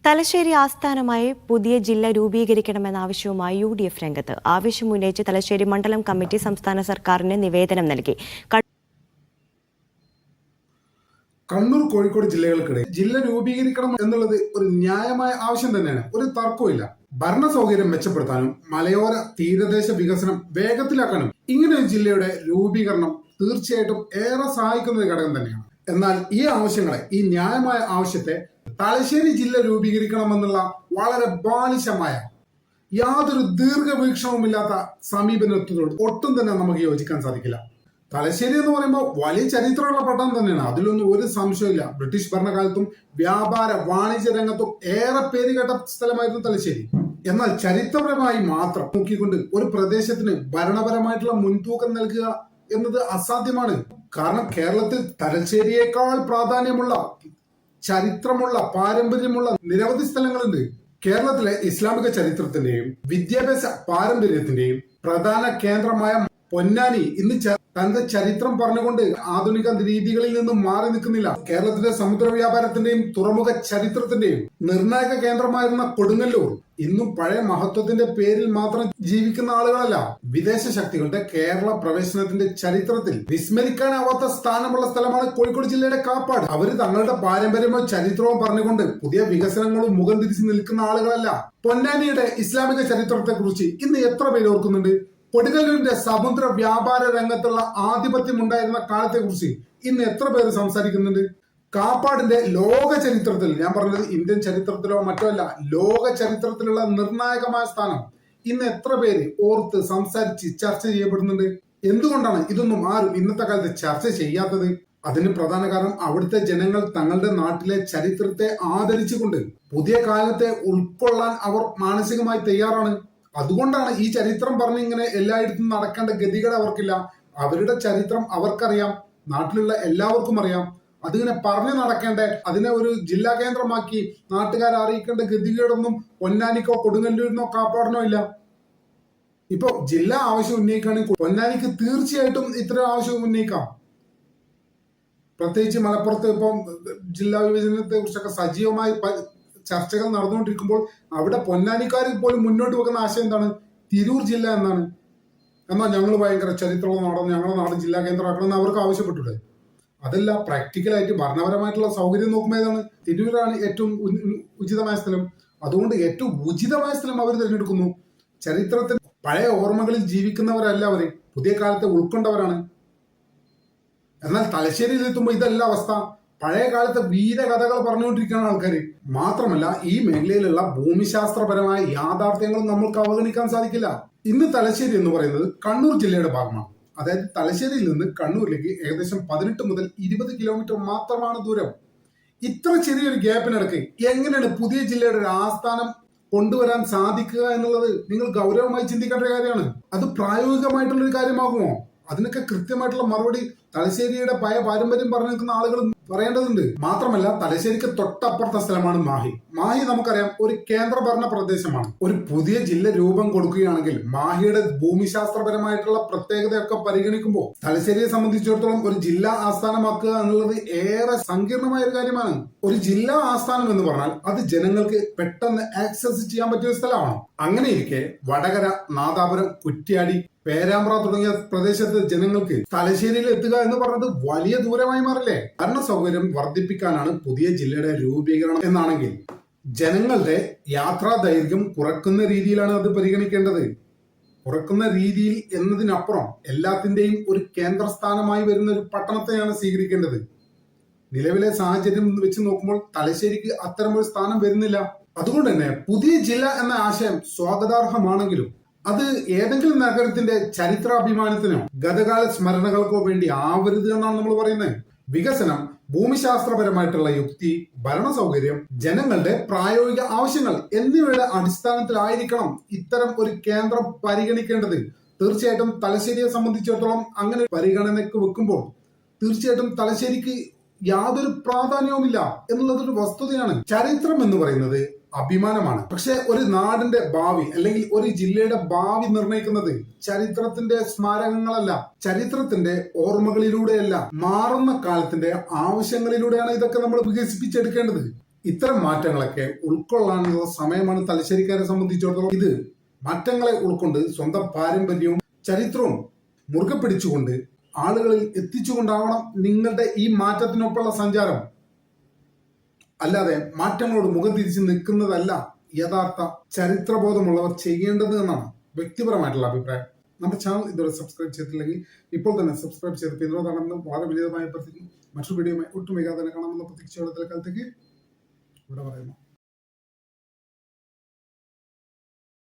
തലശ്ശേരി ആസ്ഥാനമായി പുതിയ ജില്ല രൂപീകരിക്കണമെന്ന ആവശ്യവുമായി UDF രംഗത്ത്. ആവശ്യമുന്നയിച്ച് തലശ്ശേരി മണ്ഡലം കമ്മിറ്റി സംസ്ഥാന സർക്കാരിന് നിവേദനം നൽകി. കണ്ണൂർ, കോഴിക്കോട് ജില്ലകൾക്കിടയിൽ ജില്ല രൂപീകരിക്കണം എന്നുള്ളത് ഒരു ന്യായമായ ആവശ്യം തന്നെയാണ്. ഒരു തർക്കവുമില്ല. ഭരണ സൗകര്യം മെച്ചപ്പെടുത്താനും മലയോര തീരദേശ വികസനം വേഗത്തിലാക്കാനും ഇങ്ങനെ ഒരു ജില്ലയുടെ രൂപീകരണം തീർച്ചയായിട്ടും ഏറെ സഹായിക്കുന്ന ഒരു ഘടകം തന്നെയാണ്. എന്നാൽ ഈ ആവശ്യങ്ങളെ, ഈ ന്യായമായ ആവശ്യത്തെ തലശ്ശേരി ജില്ല രൂപീകരിക്കണമെന്നുള്ള വളരെ ബാലിശമായ, യാതൊരു ദീർഘവീക്ഷണവുമില്ലാത്ത സമീപനത്തോട് ഒട്ടും തന്നെ നമുക്ക് യോജിക്കാൻ സാധിക്കില്ല. തലശ്ശേരി എന്ന് പറയുമ്പോൾ വലിയ ചരിത്രമുള്ള പട്ടണം തന്നെയാണ്, അതിലൊന്നും ഒരു സംശയമില്ല. ബ്രിട്ടീഷ് ഭരണകാലത്തും വ്യാപാര വാണിജ്യ രംഗത്തും ഏറെ പേരുകേട്ട സ്ഥലമായിരുന്നു തലശ്ശേരി. എന്നാൽ ചരിത്രപരമായി മാത്രം നോക്കിക്കൊണ്ട് ഒരു പ്രദേശത്തിന് ഭരണപരമായിട്ടുള്ള മുൻതൂക്കം നൽകുക എന്നത് അസാധ്യമാണ്. കാരണം കേരളത്തിൽ തലശ്ശേരിയേക്കാൾ പ്രാധാന്യമുള്ള, ചരിത്രമുള്ള, പാരമ്പര്യമുള്ള നിരവധി സ്ഥലങ്ങളുണ്ട്. കേരളത്തിലെ ഇസ്ലാമിക ചരിത്രത്തിന്റെയും വിദ്യാഭ്യാസ പാരമ്പര്യത്തിന്റെയും പ്രധാന കേന്ദ്രമായ പൊന്നാനി ഇന്ന് തന്റെ ചരിത്രം പറഞ്ഞുകൊണ്ട് ആധുനിക രീതികളിൽ നിന്നും മാറി നിൽക്കുന്നില്ല. കേരളത്തിലെ സമുദ്ര വ്യാപാരത്തിന്റെയും തുറമുഖ ചരിത്രത്തിന്റെയും നിർണായക കേന്ദ്രമായിരുന്ന കൊടുങ്ങല്ലൂർ ഇന്നും പഴയ മഹത്വത്തിന്റെ പേരിൽ മാത്രം ജീവിക്കുന്ന ആളുകളല്ല. വിദേശ ശക്തികളുടെ കേരള പ്രവേശനത്തിന്റെ ചരിത്രത്തിൽ വിസ്മരിക്കാനാവാത്ത സ്ഥാനമുള്ള സ്ഥലമാണ് കോഴിക്കോട് ജില്ലയുടെ കാപ്പാട്. അവര് തങ്ങളുടെ പാരമ്പര്യമോ ചരിത്രമോ പറഞ്ഞുകൊണ്ട് പുതിയ വികസനങ്ങളും മുഖം തിരിച്ചു നിൽക്കുന്ന ആളുകളല്ല. പൊന്നാനിയുടെ ഇസ്ലാമിക ചരിത്രത്തെ കുറിച്ച് ഇന്ന് എത്ര പേര് ഓർക്കുന്നുണ്ട്? കൊടുങ്ങല്ലൂരിന്റെ സമുദ്ര വ്യാപാര രംഗത്തുള്ള ആധിപത്യം ഉണ്ടായിരുന്ന കാലത്തെ കുറിച്ച് ഇന്ന് എത്ര പേര് സംസാരിക്കുന്നുണ്ട്? കാപ്പാടിന്റെ ലോക ചരിത്രത്തിൽ, ഞാൻ പറഞ്ഞത് ഇന്ത്യൻ ചരിത്രത്തിലോ മറ്റോ അല്ല, ലോക ചരിത്രത്തിലുള്ള നിർണായകമായ സ്ഥാനം ഇന്ന് എത്ര പേര് ഓർത്ത് സംസാരിച്ച് ചർച്ച ചെയ്യപ്പെടുന്നുണ്ട്? എന്തുകൊണ്ടാണ് ഇതൊന്നും ആരും ഇന്നത്തെ കാലത്ത് ചർച്ച ചെയ്യാത്തത്? അതിന് പ്രധാന കാരണം അവിടുത്തെ ജനങ്ങൾ തങ്ങളുടെ നാട്ടിലെ ചരിത്രത്തെ ആദരിച്ചുകൊണ്ട് പുതിയ കാലത്തെ ഉൾക്കൊള്ളാൻ അവർ മാനസികമായി തയ്യാറാണ്. അതുകൊണ്ടാണ് ഈ ചരിത്രം പറഞ്ഞ് ഇങ്ങനെ എല്ലായിടത്തും നടക്കേണ്ട ഗതികേട് അവർക്കില്ല. അവരുടെ ചരിത്രം അവർക്കറിയാം, നാട്ടിലുള്ള എല്ലാവർക്കും അറിയാം. അതിങ്ങനെ പറഞ്ഞു നടക്കേണ്ട, അതിനെ ഒരു ജില്ലാ കേന്ദ്രമാക്കി നാട്ടുകാരെ അറിയിക്കേണ്ട ഗതികേടൊന്നും പൊന്നാനിക്കോ കൊടുങ്ങല്ലൂരിനോ കാപ്പാടിനോ ഇല്ല. ഇപ്പൊ ജില്ലാ ആവശ്യം ഉന്നയിക്കുകയാണെങ്കിൽ പൊന്നാനിക്ക് തീർച്ചയായിട്ടും ഇത്തരം ആവശ്യം ഉന്നയിക്കാം. പ്രത്യേകിച്ച് മലപ്പുറത്ത് ഇപ്പം ജില്ലാ വിഭജനത്തെ കുറിച്ചൊക്കെ സജീവമായി ചർച്ചകൾ നടന്നുകൊണ്ടിരിക്കുമ്പോൾ അവിടെ പൊന്നാനിക്കാർ പോലും മുന്നോട്ട് വെക്കുന്ന ആശയം എന്താണ്? തിരൂർ ജില്ല എന്നാണ്. എന്നാൽ ഞങ്ങൾ ഭയങ്കര ചരിത്രമുള്ള നാടാണ്, ഞങ്ങളുടെ നാട് ജില്ലാ കേന്ദ്രമാക്കണമെന്ന് അവർക്ക് ആവശ്യപ്പെട്ടില്ലേ? അതല്ല, പ്രാക്ടിക്കലായിട്ട് ഭരണപരമായിട്ടുള്ള സൗകര്യം നോക്കുമ്പോൾ ഏതാണ്? തിരൂരാണ് ഏറ്റവും ഉചിതമായ സ്ഥലം. അതുകൊണ്ട് ഏറ്റവും ഉചിതമായ സ്ഥലം അവർ തിരഞ്ഞെടുക്കുന്നു. ചരിത്രത്തിൽ പഴയ ഓർമ്മകളിൽ ജീവിക്കുന്നവരല്ല അവര്, പുതിയ കാലത്തെ ഉൾക്കൊണ്ടവരാണ്. എന്നാൽ തലശ്ശേരിയിൽ എത്തുമ്പോൾ ഇതല്ല അവസ്ഥ. പഴയ കാലത്തെ വീരകഥകൾ പറഞ്ഞുകൊണ്ടിരിക്കുകയാണ് ആൾക്കാർ. മാത്രമല്ല, ഈ മേഖലയിലുള്ള ഭൂമിശാസ്ത്രപരമായ യാഥാർത്ഥ്യങ്ങളും നമ്മൾക്ക് അവഗണിക്കാൻ സാധിക്കില്ല. ഇന്ന് തലശ്ശേരി എന്ന് പറയുന്നത് കണ്ണൂർ ജില്ലയുടെ ഭാഗമാണ്. അതായത് തലശ്ശേരിയിൽ നിന്ന് കണ്ണൂരിലേക്ക് ഏകദേശം 18 മുതൽ 20 കിലോമീറ്റർ മാത്രമാണ് ദൂരം. ഇത്ര ചെറിയൊരു ഗ്യാപ്പിനിടയ്ക്ക് എങ്ങനെയാണ് പുതിയ ജില്ലയുടെ ഒരു ആസ്ഥാനം കൊണ്ടുവരാൻ സാധിക്കുക എന്നുള്ളത് നിങ്ങൾ ഗൗരവമായി ചിന്തിക്കേണ്ട കാര്യമാണ്. അത് പ്രായോഗികമായിട്ടുള്ള ഒരു കാര്യമാകുമോ? അതിനൊക്കെ കൃത്യമായിട്ടുള്ള മറുപടി തലശ്ശേരിയുടെ പഴയ പാരമ്പര്യം പറഞ്ഞു നിൽക്കുന്ന ആളുകൾ പറയേണ്ടതുണ്ട്. മാത്രമല്ല, തലശ്ശേരിക്ക് തൊട്ടപ്പുറത്തെ സ്ഥലമാണ് മാഹി. മാഹി നമുക്കറിയാം ഒരു കേന്ദ്രഭരണ പ്രദേശമാണ്. ഒരു പുതിയ ജില്ല രൂപം കൊടുക്കുകയാണെങ്കിൽ മാഹിയുടെ ഭൂമിശാസ്ത്രപരമായിട്ടുള്ള പ്രത്യേകതയൊക്കെ പരിഗണിക്കുമ്പോൾ തലശ്ശേരിയെ സംബന്ധിച്ചിടത്തോളം ഒരു ജില്ലാ ആസ്ഥാനമാക്കുക എന്നുള്ളത് ഏറെ സങ്കീർണമായ ഒരു കാര്യമാണ്. ഒരു ജില്ലാ ആസ്ഥാനം എന്ന് പറഞ്ഞാൽ അത് ജനങ്ങൾക്ക് പെട്ടെന്ന് ആക്സസ് ചെയ്യാൻ പറ്റിയ ഒരു സ്ഥലമാണ്. അങ്ങനെയിരിക്കെ വടകര, നാദാപുരം, കുറ്റ്യാടി, പേരാമ്പ്ര തുടങ്ങിയ പ്രദേശത്തെ ജനങ്ങൾക്ക് തലശ്ശേരിയിൽ എത്തുക എന്ന് പറഞ്ഞത് വലിയ ദൂരമായി മാറില്ലേ? ഭരണ സൗകര്യം വർദ്ധിപ്പിക്കാനാണ് പുതിയ ജില്ലയുടെ രൂപീകരണം എന്നാണെങ്കിൽ ജനങ്ങളുടെ യാത്രാ ദൈർഘ്യം കുറക്കുന്ന രീതിയിലാണ് അത് പരിഗണിക്കേണ്ടത്. കുറക്കുന്ന രീതിയിൽ എന്നതിനപ്പുറം എല്ലാത്തിന്റെയും ഒരു കേന്ദ്രസ്ഥാനമായി വരുന്ന ഒരു പട്ടണത്തെയാണ് സ്വീകരിക്കേണ്ടത്. നിലവിലെ സാഹചര്യം വെച്ച് നോക്കുമ്പോൾ തലശ്ശേരിക്ക് അത്തരമൊരു സ്ഥാനം വരുന്നില്ല. അതുകൊണ്ട് തന്നെ പുതിയ ജില്ല എന്ന ആശയം സ്വാഗതാർഹമാണെങ്കിലും അത് ഏതെങ്കിലും നഗരത്തിന്റെ ചരിത്രാഭിമാനത്തിനോ ഗതകാല സ്മരണകൾക്കോ വേണ്ടി ആവരുത് എന്നാണ് നമ്മൾ പറയുന്നത്. വികസനം, ഭൂമിശാസ്ത്രപരമായിട്ടുള്ള യുക്തി, ഭരണ സൗകര്യം, ജനങ്ങളുടെ പ്രായോഗിക ആവശ്യങ്ങൾ എന്നിവയുടെ അടിസ്ഥാനത്തിലായിരിക്കണം ഇത്തരം ഒരു കേന്ദ്രം പരിഗണിക്കേണ്ടത്. തീർച്ചയായിട്ടും തലശ്ശേരിയെ സംബന്ധിച്ചിടത്തോളം അങ്ങനെ പരിഗണനയ്ക്ക് വെക്കുമ്പോൾ തീർച്ചയായിട്ടും തലശ്ശേരിക്ക് യാതൊരു പ്രാധാന്യവുമില്ല എന്നുള്ളതൊരു വസ്തുതയാണ്. ചരിത്രം എന്ന് പറയുന്നത് അഭിമാനമാണ്. പക്ഷെ ഒരു നാടിന്റെ ഭാവി അല്ലെങ്കിൽ ഒരു ജില്ലയുടെ ഭാവി നിർണ്ണയിക്കുന്നത് ചരിത്രത്തിന്റെ സ്മാരകങ്ങളല്ല, ചരിത്രത്തിന്റെ ഓർമ്മകളിലൂടെയല്ല, മാറുന്ന കാലത്തിന്റെ ആവശ്യങ്ങളിലൂടെയാണ് ഇതൊക്കെ നമ്മൾ വികസിപ്പിച്ചെടുക്കേണ്ടത്. ഇത്തരം മാറ്റങ്ങളൊക്കെ ഉൾക്കൊള്ളാനുള്ള സമയമാണ് തലശ്ശേരിക്കാരെ സംബന്ധിച്ചിടത്തോളം. ഇത് മാറ്റങ്ങളെ ഉൾക്കൊണ്ട് സ്വന്തം പാരമ്പര്യവും ചരിത്രവും മുറുകെ പിടിച്ചുകൊണ്ട് ആളുകളിൽ എത്തിച്ചുകൊണ്ടാവണം നിങ്ങളുടെ ഈ മാറ്റത്തിനൊപ്പമുള്ള സഞ്ചാരം. അല്ലാതെ മാറ്റങ്ങളോട് മുഖം തിരിച്ച് നിൽക്കുന്നതല്ല യഥാർത്ഥ ചരിത്രബോധമുള്ളവർ ചെയ്യേണ്ടത് എന്നാണ് വ്യക്തിപരമായിട്ടുള്ള അഭിപ്രായം. നമ്മുടെ ചാനൽ ഇതുവരെ സബ്സ്ക്രൈബ് ചെയ്തിട്ടില്ലെങ്കിൽ ഇപ്പോൾ തന്നെ സബ്സ്ക്രൈബ് ചെയ്ത് പിന്തുണ വളരെ വിനീതമായി അഭ്യർത്ഥിക്കുന്നു. മറ്റൊരു വീഡിയോയുമായി ഒട്ടും വൈകാതെ തന്നെ കാണാമെന്ന പ്രതീക്ഷയോടെ കാലത്തേക്ക് ഇവിടെ പറയുന്നു.